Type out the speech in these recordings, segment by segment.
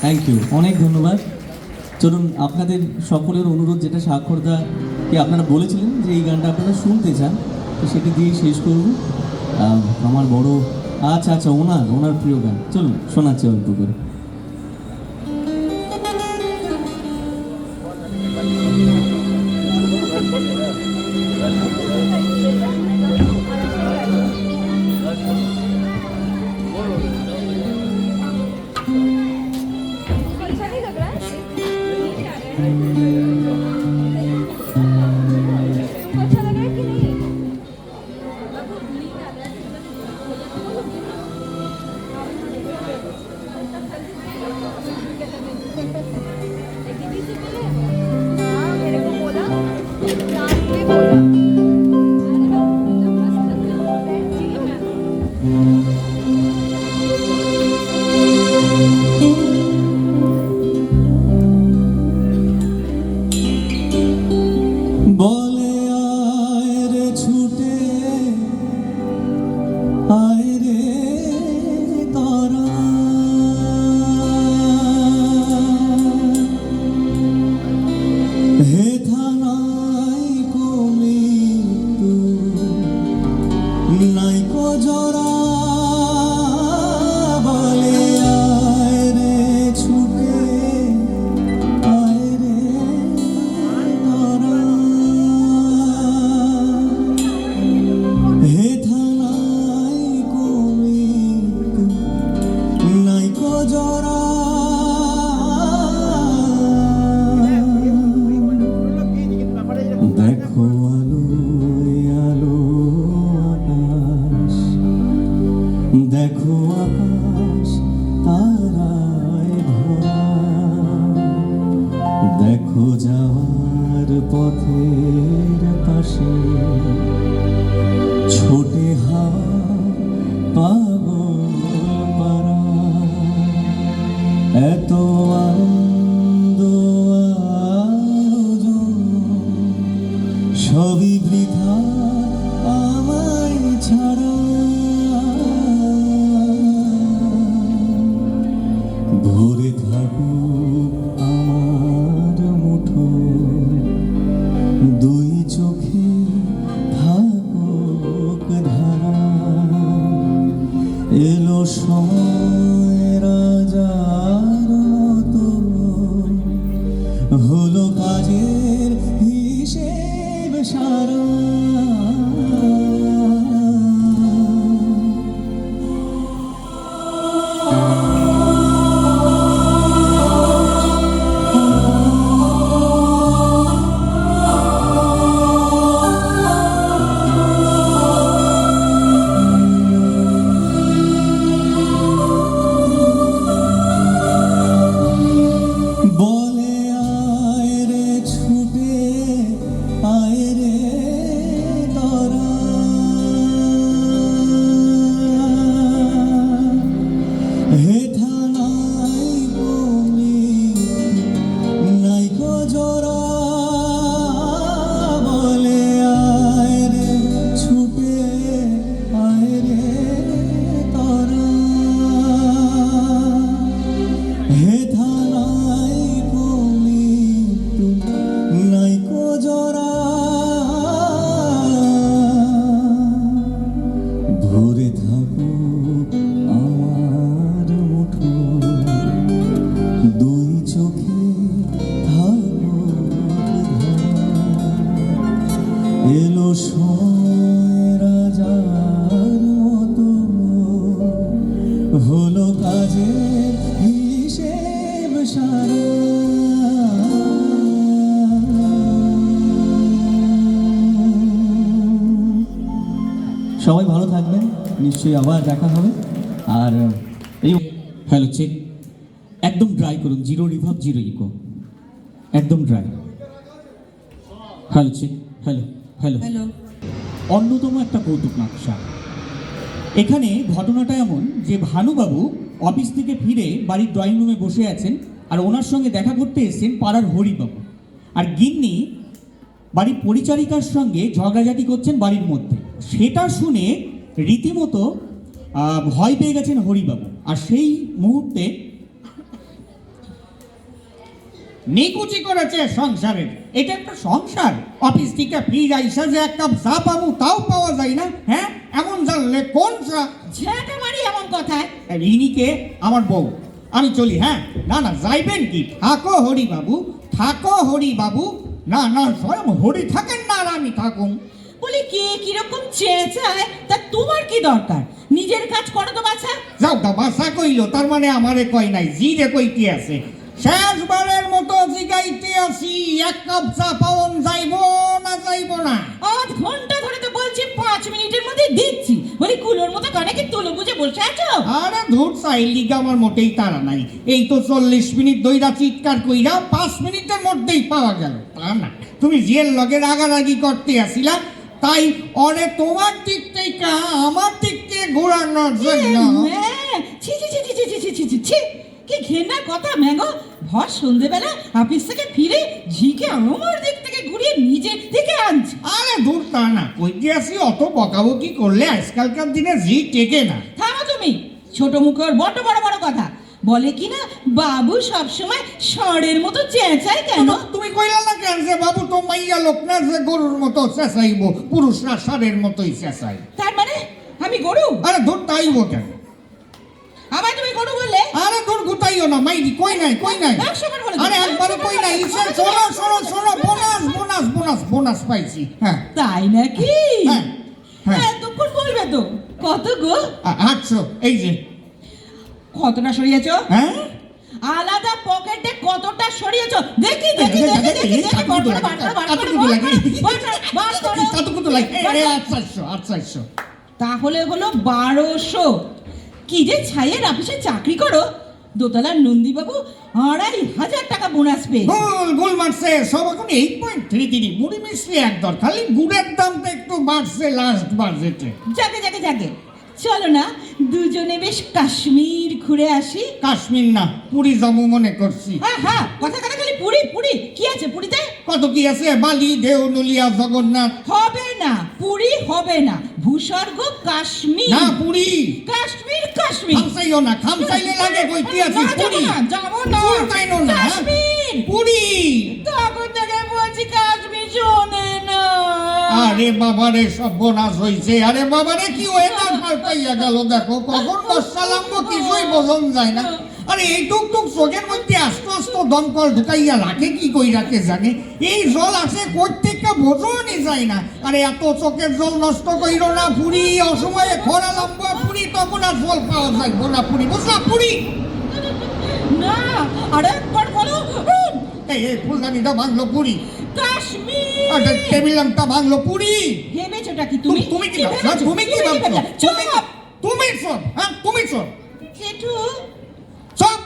Thank you, অনেক ধন্যবাদ। চলুন আপনাদের সকলের অনুরোধ, যেটা স্বাক্ষরদাকে আপনারা বলেছিলেন যে এই গানটা আপনারা শুনতে চান, তো সেটি দিয়ে শেষ করব। আমার বড় আচ্ছা ওনার প্রিয় গান, চলুন শোনাচ্ছি অল্প করে। পথের পাশে ছোটে হাওয়া পাগল পারা, এত আনন্দ আয়োজন সবই বৃথা আমায় ছাড়া। ভরে থাকুক আমার মুঠো, দুই চোখে থাকুক ধারা, এলো সময় রাজার মতো, হলো কাজের হিসেব সারা। বলে আয় রে ছুটে আয় রে তোরা, হেথা নাই কমি নাই কো জোড়া। বলে আয় রে ছুটে আয় রে তোরা, হেথা নাই কমি নাই কো জোড়া। ভরে থাকুক আমার মুঠো, দুই চোখে থাকুক ধারা, এলো সময় রাজার মতো, হলো কাজের হিসেব সারা। সবাই ভালো থাকবেন, নিশ্চয়ই আবার দেখা হবে। আর এই হ্যালো চেক, একদম ড্রাই করুন, জিরো রিভার্ব জিরো ইকো, একদম dry. Hello check, hello hello hello. অন্যতম একটা কৌতুক নকশা। এখানে ঘটনাটা এমন যে ভানুবাবু অফিস থেকে ফিরে বাড়ির ড্রয়িং রুমে বসে আছেন, আর ওনার সঙ্গে দেখা করতে এসেছেন পাড়ার হরিবাবু। আর গিন্নি বাড়ির পরিচারিকার সঙ্গে ঝগড়াঝাটি করছেন বাড়ির মধ্যে। সেটা শুনে রীতিমতো ভয় পেয়ে গেছেন হরিবাবু। আর সেই মুহূর্তে নিকুচি করেছে সংসারের। এটা একটা সংসার, অফিস থেকে ফিরে আইসা যে এক কাপ চা পাবো তাও পাওয়া যায় না। হ্যাঁ, এমন জানলে কোন চা ঝাঁটা মারি এমন কথায়। রিনিকে আমার বউ, আমি চলি। হ্যাঁ, না না যাইবেন কি, থাকো হরিবাবু, থাকো হরিবাবু। না না, স্বয়ং হরি থাকেন না আর আমি থাকুন। বলি কে কিরকম চেঁচায় তা তোমার কি দরকার? নিজের কাজ করো তো বাছা। যাও তা বাসা কইল, তার মানে আমারে কই নাই, জি রে কইতে আছে। শেষবারের মতো জিগাইতে আসি, এক কাপ চা পাওন যাইবো না যাইবো না? আধ ঘন্টা ধরে তো বলছি 5 মিনিটের মধ্যে দিচ্ছি। বলি কুলোর মতো কানে কি তুলো বুঝে বসে আছো? আরে ধুর, চাইলিগা আমার মোটেই তাড়া নাই। এই তো 40 মিনিট দইরা চিৎকার কইরা 5 মিনিটের মধ্যেই পাওয়া গেল। তা না, তুমি জিয়ের লগে রাগারাগি করতে আসিলা, তাই অরে তোমার দিক থেকে আমার দিক থেকে ঘোরানোর জন্য। ছি ছি ছি ছি ছি ছি ছি ছি ছি, কি ঘেন্না কথা ম্যাগো। ভর সন্ধেবেলা অফিস থেকে ফিরে ঝিকে আমার দিক থেকে ঘুরিয়ে নিজের দিকে আনছে। আরে দূর, তা না, কইতে আসি অত বকাবকি করলে আজকালকার দিনে জি টেকে না। থামো তুমি, ছোট মুখের বড় বড় বড় কথা। বলে কি না বাবু সবসময় ষড়ের মতো চেঁচায় কেন? তুমি কইলা না কেন যে বাবু তো মাইয়া লোক না, যে গরুর মতো চেঁচাইব, পুরুষরা ষাঁড়ের মতোই চেঁচায়। তার মানে আমি গরু? আরে দূর, তাইব কেন? আবার তুমি গরু বললে? আরে দূর, গুতাইও না মাইরি, কই নাই কই নাই। 100 বার বলে আরে একবারে কই নাই। শোনো শোনো শোনো, বোনাস বোনাস বোনাস বোনাস পাইছি। হ্যাঁ তাই নাকি? হ্যাঁ হ্যাঁ, এতক্ষণ বলবে তো। কত গো? 800। এই যে। কতটা সরিয়েছো? হ্যাঁ, আলাদা পকেটে কতটা সরিয়েছো? দেখি দেখি দেখি দেখি দেখি। বার করো, বার করো, বার করো, বার করো, বার করো। কতটুকু লাগে? 800। তাহলে হলো 1200। কি যে ছাইয়ের অফিসে চাকরি করো, দোতলার নন্দীবাবু 2,500 টাকা বোনাস পেয়ে। গোল মারছে সব এখন 8.33 মুড়ি মিষ্টি এক দর, খালি গুড়ের দামটা একটু বাড়ছে লাস্ট বাজেটে। যাকে যাকে যাকে, চলো না দুজনে বেশ কাশ্মীর ঘুরে আসি। কাশ্মীর না, পুরী যাবো মনে করছি। হ্যাঁ হ্যাঁ, কথা কথা খালি পুরী পুরী, কি আছে পুরীতে? কত কি আছে, বালি, ঢেউ, নলিয়া, জগন্নাথ। হবে না, পুরী হবে না, ভূস্বর্গ কাশ্মীর। না পুরী, কাশ্মীর কাশ্মীর। খামসাইও না, খামসাইলে লাগে কইতে আছি না, পুরী। যাবো না। ফুলতাইনো না, কাশ্মীর। পুরী। তখন থেকে বলছি কাশ্মীর, শোনে না। আরে বাবারে সর্বনাশ হইছে, আরে বাবারে কি ওয়েদার পাল্টাইয়া গেল দেখো, কখন বর্ষালাম্ব কিছুই বোঝন যায় না। আরে এই টুকটুক চোখের মধ্যে আস্তে আস্তে দমকল ঢুকাইয়া রাখে কি কই রাখে জানে, এই জল আসে প্রত্যেকটা বোঝনই যায় না। আরে এত চোখের জল নষ্ট কইরো না পুরী, অসময়ে খরা লম্ব পুরী, তখন আর জল পাওয়া যাইব না পুরী, বুঝলা পুরী। না, আরে একবার বলো। এই ফুলদানিটা ভাঙলো পুরী, কাশ্মীর। আর টেবিল ল্যাম্পটা ভাঙলো পুরী। ভেবেছোটা কি তুমি? তুমি কি ভাবছো? ভেবেছো? তুমি কি ভাবছো? চুপ। তুমি সব, হ্যাঁ তুমি সব জেঠু, সব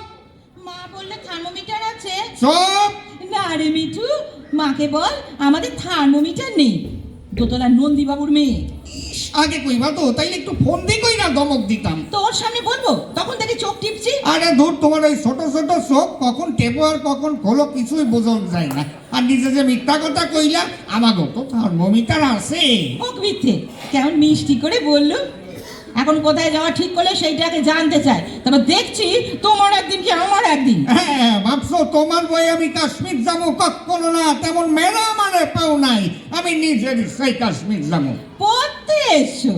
মা বললে থার্মোমিটার আছে। সব। না রে মিঠু, মাকে বল আমাদের থার্মোমিটার নেই। দোতলা নন্দীবাবুর মেয়ে। আগে কইবা তো, তাইলে একটু ফোন দিয়ে কইরা দমক দিতাম। তোর সামনে বলবো, তখন থেকে চোখ টিপছি। আরে ধুর, তোমার ওই ছোট ছোট চোখ কখন টেপো আর কখন খোলো কিছুই বোঝন যায় না। আর নিজে যে মিথ্যা কথা কইলা, আমাগো তো থার্মোমিটার আছে। হোক মিথ্যে, কেমন মিষ্টি করে বললো। এখন কোথায় যাওয়া ঠিক করলে সেইটাকে জানতে চাই। তারপর দেখছি তোমার একদিন কি আমার একদিন। হ্যাঁ ভাবছো তোমার বই আমি কাশ্মীর যাবো, কখনো না, তেমন মেলা আমারে পাও নাই। আমি নিজের ইচ্ছাই কাশ্মীর যাবো। পড়তে এসো।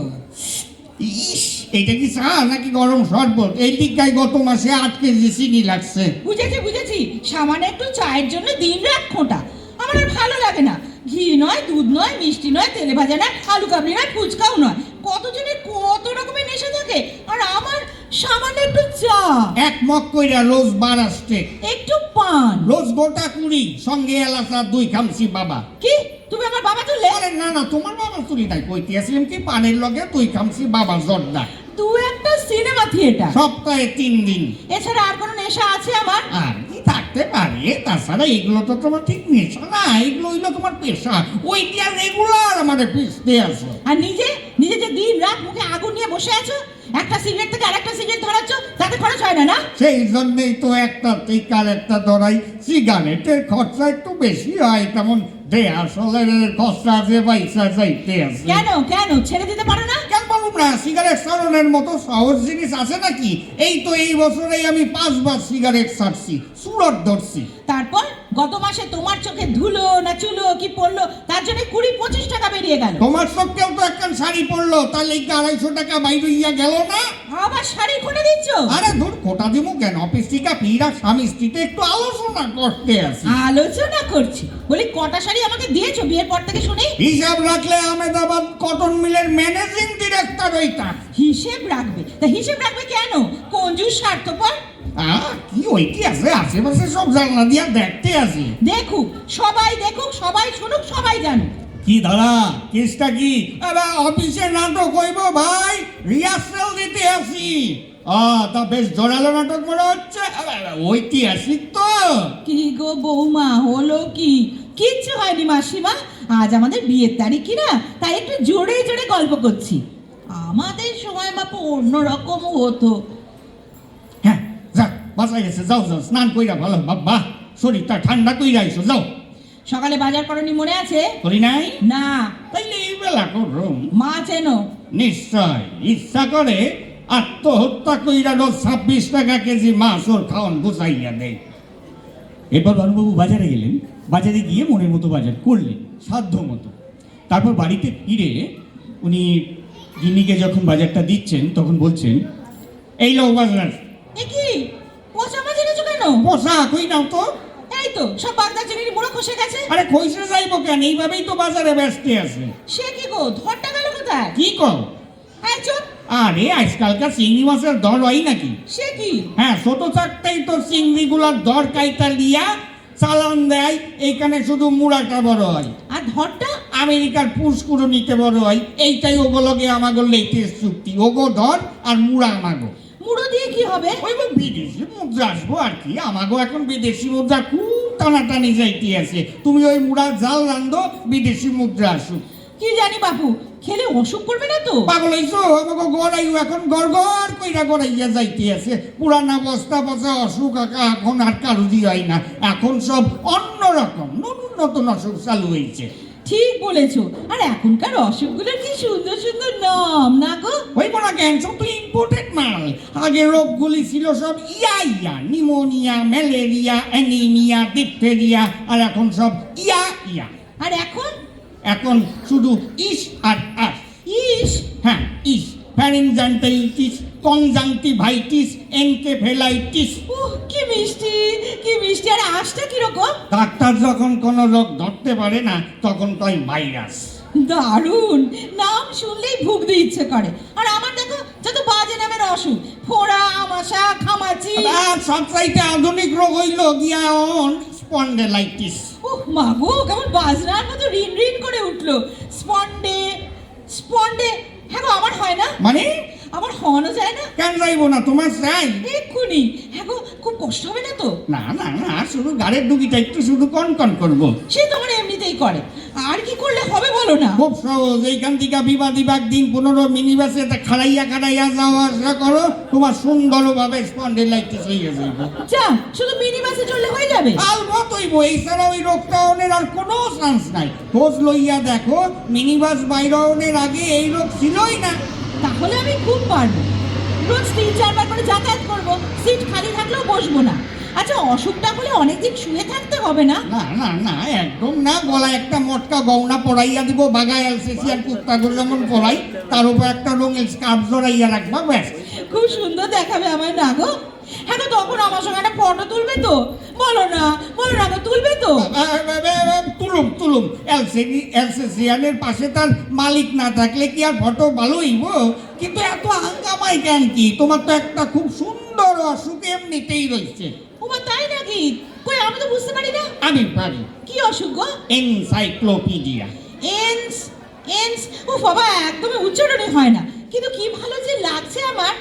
ইস, এইটা কি চা নাকি গরম শরবত? এই দিকটায় গত মাসে 8 কেজি চিনি লাগছে। বুঝেছি বুঝেছি, সামান্য একটু চায়ের জন্য দিন রাত খোঁটা। আমার আর ভালো লাগে না। ঘি নয়, দুধ নয়, মিষ্টি নয়, তেলে ভাজা নয়, আলু কাবলি নয়, ফুচকাও নয়। কতজনের কত রকমের নেশা থাকে, আর আমার সামান্য একটু চা, এক মগ কইরা রোজ বার আসছে, একটু পান। রোজ গোটা কুড়ি, সঙ্গে এলাচা 2 খামসি বাবা। কি তুমি আমার বাবা তুললে? আরে না না, তোমার বাবা চুরি নাই, কইতে আসলাম কি পানের লগে 2 খামসি বাবা জর্দা। দু একটা সিনেমা থিয়েটার, সপ্তাহে 3 দিন। এছাড়া আর কোনো নেশা আছে আমার? আর কি থাকতে পারে, তাছাড়া এগুলো তো তোমার ঠিক নেশা না, এগুলো হইলো তোমার পেশা। ওইটা রেগুলার আমাদের পিছতে আছে। আর নিজে নিজে যে দিন রাত মুখে আগুন নিয়ে বসে আছো, একটা সিগারেট থেকে আরেকটা সিগারেট ধরাচ্ছ, তাতে খরচ হয় না? না, সেই জন্যই তো একটা থেকে আরেকটা ধরাই। সিগারেটের খরচা একটু বেশি হয়, তেমন আসলে খরচা আছে পয়সা চাইতে আছে। কেন কেন ছেড়ে দিতে পারো না? কেন বলবো না, সিগারেট ছাড়ানোর মতো সহজ জিনিস আছে নাকি? এই তো এই বছরেই আমি 5 বার সিগারেট ছাড়ছি, সুরত ধরছি। তারপর গত মাসে তোমার চোখে ধুলো না চুলো কি পড়লো, তার জন্য 20-25 টাকা বেরিয়ে গেল। তোমার চোখেও তো একখান শাড়ি পরলো, তাহলে কি 250 টাকা বাইরে ইয়া গেল না? আবার শাড়ি খুলে দিচ্ছ? আরে ধর, কোটা দিব কেন? অফিস থেকে ফিরা স্বামী স্ত্রীতে একটু আলোচনা করতে আছি। আলোচনা করছি বলি, কটা শাড়ি আমাকে দিয়েছো বিয়ের পর থেকে শুনি? হিসাব রাখলে আহমেদাবাদ কটন মিলের ম্যানেজিং ডিরেক্টর হইতা। হিসেব রাখবে? তা হিসেব রাখবে কেন? কঞ্জুস স্বার্থপর। কি ওইটি আছে, আশেপাশে সব জানলা দিয়া দেখতে আছি। দেখুক সবাই, দেখুক সবাই, শুনুক সবাই জানুক। কি দাঁড়া, কেসটা কি? আরে অফিসে নাটক হইব ভাই, রিহার্সাল দিতে আসি। তা বেশ জোরালো নাটক মনে হচ্ছে, ঐতিহাসিক তো। কি গো বৌমা, হলো কি? কিচ্ছু হয়নি মাসিমা, আজ আমাদের বিয়ের তারিখ কি না, তাই একটু জোরে জোরে গল্প করছি। আমাদের সময় মাপো অন্যরকম হতো। হ্যাঁ যাক, বাসায় গেছে, যাও যাও স্নান কইরা ভালো বাবা, শরীরটা ঠান্ডা কইরা আইসো, যাও। সকালে বাজার করনি মনে আছে? করি নাই? না। তাইলে এই বেলা করুম। মা চেনো? নিশ্চয়, ইচ্ছা করে আত্মহত্যা কইরা রোজ 26 টাকা কেজি মাছ ওর খাওয়ান গুছাইয়া দেয়। এরপর বাবুবাবু বাজারে গেলেন, বাজারে গিয়ে মনের মতো বাজার করলেন, সাধ্য মতো। তারপর বাড়িতে ফিরে উনি গিন্নিকে যখন বাজারটা দিচ্ছেন তখন বলছেন, এই লো বাজার। এ কি পচা মাছ এনেছো কেন? পোষা কই নাও তো। এই তো সব বাগদা চিংড়ি মুড়ো খসে গেছে। আরে কইসে যাইবো কেন, এইভাবেই তো বাজারে ব্যস্ত আছে। সে কি গো, ধরটা গেল কোথায়? কি কও? এই চুপ। আরে আজকালকার চিংড়ি মাছের দর হয় নাকি? সে কি? হ্যাঁ, ছোট থাকতেই তো চিংড়িগুলোর দর কাইটা লিয়া চালান দেয়, এইখানে শুধু মুড়াটা বড় হয়। আর ধরটা? আমেরিকার পুষ্কুরণীতে বড় হয়। এইটাই ওগুলোকে আমাগো লেটেস্ট চুক্তি, ওগো ধর আর মুড়া আমাগো। মুড়ো দিয়ে কি হবে? ওই বিদেশি মুদ্রা আসবো আর কি, আমাকেও এখন বিদেশি মুদ্রা খুব টানাটানি যাইতে আছে। তুমি ওই মুড়া জাল রান্ধো, বিদেশি মুদ্রা আসুক। কি জানি বাপু, খেলে অসুখ করবে না তো? পাগল হইছো, আমাকে গড়াইও এখন গড় কইরা গড়াইয়া যাইতে আছে। পুরানা বস্তা বসা অসুখ এখন আর কারুরই হয় না, এখন সব অন্যরকম নতুন নতুন অসুখ চালু হয়েছে। ঠিক বলেছো। আর এখনকার অসুখগুলোর কি সুন্দর সুন্দর নাম না গো? ওই বলা কেন, সব তো ইম্পোর্টেড মাল। আগে রোগগুলি ছিল সব ইয়া, নিউমোনিয়া, ম্যালেরিয়া, অ্যানিমিয়া, ডিপথেরিয়া, আর এখন সব ইয়া। আর এখন শুধু ইস আর আস। ইস? হ্যাঁ, ইস। Pharyngitis, conjunctivitis, encephalitis. কি মিষ্টি, কি মিষ্টি। আর আশটা কিরকম? ডাক্তার যখন কোনো রোগ ধরতে পারে না তখন কয় ভাইরাস। দারুণ নাম, শুনলেই ভুগতে ইচ্ছে করে। আর আমার দেখো যত বাজে নামের অসুখ, ফোড়া, আমাশা, খামাচি। আর সবচাইতে আধুনিক রোগ হইল গিয়া স্পন্ডেলাইটিস। মা গো, কেমন বাজনার মতো রিন করে উঠলো। স্পন্ডে। হ্যাঁ গো, আমার হয় না? মানে আমার হওয়ানো যায় না? কেন যাইবো না, তোমার চাই? এক্ষুনি। হ্যাঁ গো, খুব কষ্ট হবে না তো? না, শুধু গাড়ির ডুগিটা একটু শুধু কন করবো। সে তো আমার এমনিতেই করে। আর কি করলে হবে বলো না? খুব সহজ, এইখান থেকে বিবাদী বাগ দিন 15 মিনি বাসে খাড়াইয়া যাওয়া আসা করো, তোমার সুন্দরভাবে স্পন্ডেলাইটিস হয়ে যাবে। যা, শুধু মিনি বাসে চললে হয়ে যাবে? আলবত হইব, এছাড়া ওই রোগটা অনের আর কোনো চান্স নাই। খোঁজ লইয়া দেখো, মিনি বাস বাইরনের আগে এই রোগ ছিলই না। তাহলে আমি খুব পারবো। রোজ 3-4 বার করে যাতায়াত করবো, সিট খালি থাকলেও বসবো না। আচ্ছা, অসুখটা হলে অনেকদিন শুয়ে থাকতে হবে না? না, একদম না। গলায় একটা মোটকা গৌনা পরাইয়া দিব, বাগায় এলসিসিয়ার কুত্তাগুলো যেমন পরাই, তার উপর একটা রঙের স্কার্ফ জড়াইয়া রাখবা, ব্যাস। খুব সুন্দর দেখাবে আমায় না গো? হ্যাঁ গো, তখন আমার সঙ্গে একটা ফটো তুলবে তো? বলো না গো, তুলবে তো? তুলুম। এলসিসিয়ানের পাশে তার মালিক না থাকলে কি আর ফটো ভালো হইব? কিন্তু এত হাঙ্গামাই কেন কি? তোমার তো একটা খুব সুন্দর অসুখ এমনিতেই রয়েছে। ওমা, তাই নাকি? কই, আমি তো বুঝতে পারি না। আমি পারি। কি অসুখ গো? এনসাইক্লোপিডিয়া। এন্স? ও বাবা, একদমই উচ্চারণই হয় না, কিন্তু কি ভালো যে লাগছে আমার।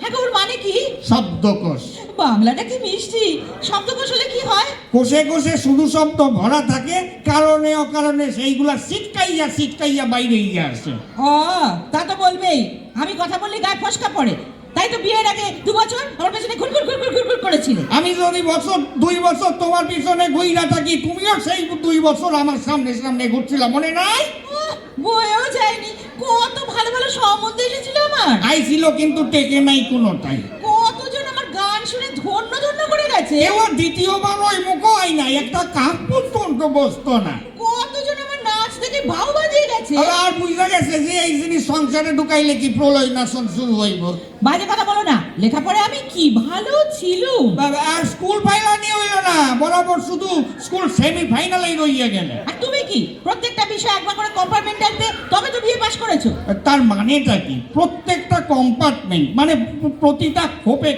হ্যাঁ গো, ওর মানে কি? শব্দকোষ। বাংলাটা কি মিষ্টি। শব্দকোষ হলে কি হয়? কোষে শুধু শব্দ ভরা থাকে, কারণে অকারণে সেইগুলা সিটকাইয়া বাইরে গিয়ে আসে। ও, তা তো বলবেই। আমি কথা বললে গায়ে ফসকা পড়ে। তাই তো বিয়ের আগে 2 বছর আমার পেছনে ঘুরঘুর করেছিলে। আমি যদি 2 বছর তোমার পিছনে ঘুইরা থাকি, তুমিও সেই 2 বছর আমার সামনে ঘুরছিলাম, মনে নাই? বয়েও যায়নি। কত ভালো ভালো সম্বন্ধ এসেছিল আমার। আইছিল, কিন্তু টেকে নাই কোনোটাই। কতজন আমার গান শুনে ধন্য করে গেছে। কেউ দ্বিতীয়বার ওই মুখ হয় নাই, একটা কাক পর্যন্ত বসতো না। কতজন আমার নাচ দেখে ভাও বাজিয়ে গেছে। আর বুঝা গেছে যে এই জিনিস সংসারে ঢুকাইলে কি প্রলয় নাচন শুরু হইব। বাজে কথা বলো না। লেখাপড়ে আমি কি ভালো ছিলুম। আর স্কুল ফাইনালে হইল না, বরাবর শুধু স্কুল সেমিফাইনালেই রইয়া গেলে। আর তুমি কি প্রত্যেকটা বিষয় একবার করে কম্পার্টমেন্ট আসবে, তবে তো বিয়ে পাস করেছো? তার মানেটা কি? প্রত্যেকটা কম্পার্টমেন্ট মানে প্রতিটা খোপে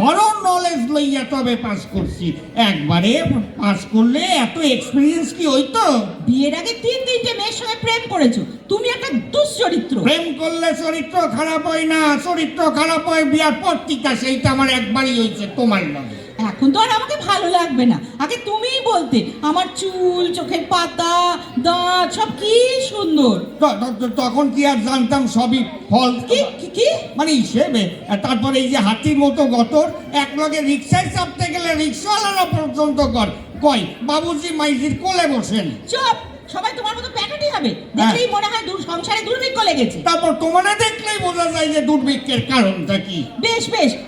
ধরো নলেজ লইয়া তবে পাস করছি। একবারে পাস করলে এত এক্সপিরিয়েন্স কি হইতো? বিয়ের আগে 3-3টে মেয়ের সঙ্গে প্রেম করেছো। তুমি একটা দুশ্চরিত্র। প্রেম করলে চরিত্র খারাপ হয় না, চরিত্র খারাপ হয় বিয়ার পর টিকা। সেইটা আমার একবারই হয়েছে তোমার লগে। এখন তো আর আমাকে ভালো লাগবে না। আগে তুমিই বলতে আমার চুল, চোখের পাতা, দাঁত সব কি সুন্দর। তখন কি আর জানতাম সবই ফল কি মানে হিসেবে। তারপরে এই যে হাতির মতো গতর, এক লগে রিক্সায় চাপতে গেলে রিক্সাওয়ালারা পর্যন্ত কয় বাবুজি মাইজির কোলে বসেন। চুপ, সবাই তোমার মতো প্যাকেটই হবে। দেখলেই মনে হয় সংসারে দুর্ভিক্ষ লেগেছে। তারপর তোমারে দেখলেই বোঝা যায় যে দুর্ভিক্ষের কারণটা কি। বেশ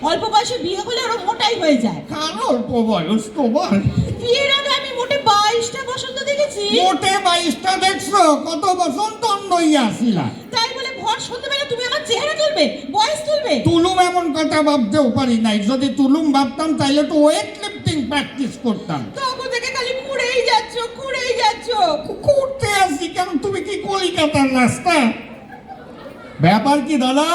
অল্প বয়সে বিয়ে হলে ওরা মোটাই হয়ে যায়। কার অল্প বয়স তোমার? বিয়ের আগে আমি মোটে 22টা বসন্ত দেখেছি। মোটে 22টা দেখছো? কত বসন্ত হইয়া আসিলা। তাই বলে ভর সন্ধ্যেবেলা তুমি আমার চেহারা তুলবে, বয়স তুলবে? তুলুম এমন কথা ভাবতেও পারি নাই। যদি তুলুম ভাবতাম তাইলে তো ওয়েট লিফটিং প্র্যাকটিস করতাম। তখন থেকে খালি কুড়েই যাচ্ছ। করতে আসি কেন? তুমি কি কলিকাতার রাস্তা? ব্যাপার কি দাদা?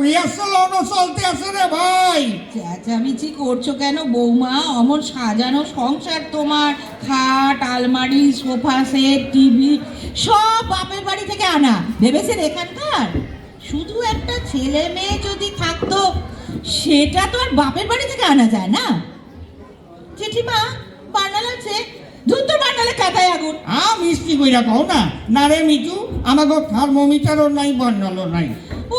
রিহার্সাল চলতে আছে রে ভাই। চেঁচামেচি করছো কেন বৌমা? অমন সাজানো সংসার তোমার। খাট, আলমারি, সোফা সেট, টিভি সব বাপের বাড়ি থেকে আনা। ভেবেছেন এখানকার? শুধু একটা ছেলে মেয়ে যদি থাকতো, সেটা তো আর বাপের বাড়ি থেকে আনা যায় না। জেঠিমা বার্নাল আছে, ধুর তোর বার্নালে কাটায় আগুন। মিষ্টি কইরা কও না। না রে মিঠু, আমাকে থার্মোমিটারও নাই, বর্ণালও নাই। ও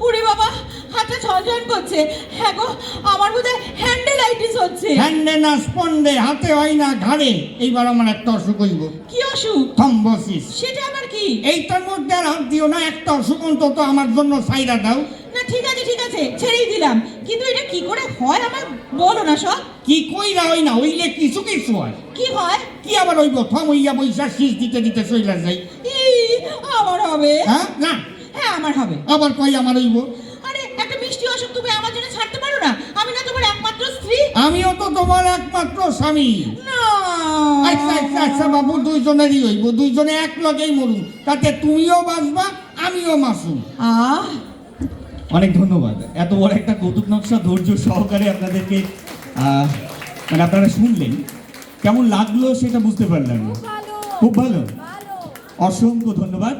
ওরে বাবা, হাতটা ঝনঝন করছে। হ্যাঁ গো, আমার বোধহয় হ্যান্ডেলাইটিস হচ্ছে। হ্যান্ডে না স্পন্ডে, হাতে হয় না ঘাড়ে। এইবার আমার একটা অসুখ হইব, কি অসুখ? থম্বোসিস। সেটা আবার কি? এইটার মধ্যে আর হাত দিও না, একটা অসুখ অন্তত আমার জন্য সাইরা দাও। না ঠিক আছে, ছেড়েই দিলাম, কিন্তু এটা কি করে হয় আমার বলো না সব। কি কইরা হই না হইলে কিছু কিছু হয়। কি হয়? কি আবার হইব? থম হইয়া বৈশা শীষ দিতে দিতে চইলা যাই। আমার হবে? হ্যাঁ না, হ্যাঁ আমার হবে। আবার কই আমার হইব? আরে একটা মিষ্টি অসুখ তুমি আমার জন্য ছাড়তে পারো না? আমি না তোমার একমাত্র স্ত্রী? আমিও তো তোমার একমাত্র স্বামী। না আচ্ছা বাবু, দুইজনেরই হইব, দুইজনে এক লগেই মরুন, তাতে তুমিও বাঁচবা আমিও মাসুম। আহ অনেক ধন্যবাদ। এত বড় একটা কৌতুক নকশা ধৈর্য সহকারে আপনাদেরকে মানে আপনারা শুনলেন, কেমন লাগলো সেটা বুঝতে পারলাম না। খুব ভালো, অসংখ্য ধন্যবাদ।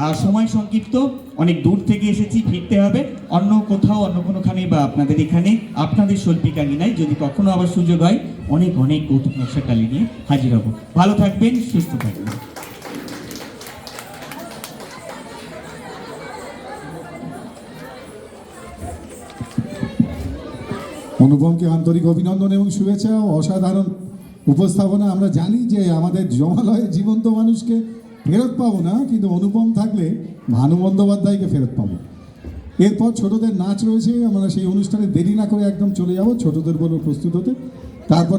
আর সময় সংক্ষিপ্ত, অনেক দূর থেকে এসেছি, ফিরতে হবে অন্য কোথাও, অন্য কোনোখানে বা আপনাদের এখানে আপনাদের শৈল্পিকাঙ্গিনায় যদি কখনো আবার সুযোগ হয় অনেক অনেক কৌতুক নকশা কালি নিয়ে হাজির হব। ভালো থাকবেন, সুস্থ থাকবেন। অনুপমকে আন্তরিক অভিনন্দন এবং শুভেচ্ছা। অসাধারণ উপস্থাপনা। আমরা জানি যে আমাদের জমালয়ে জীবন্ত মানুষকে ফেরত পাবো না, কিন্তু অনুপম থাকলে ভানু বন্দ্যোপাধ্যায়কে ফেরত পাবো। এরপর ছোটদের নাচ রয়েছে, আমরা সেই অনুষ্ঠানে দেরি না করে একদম চলে যাব, ছোটদের বলবো প্রস্তুত হতে। তারপর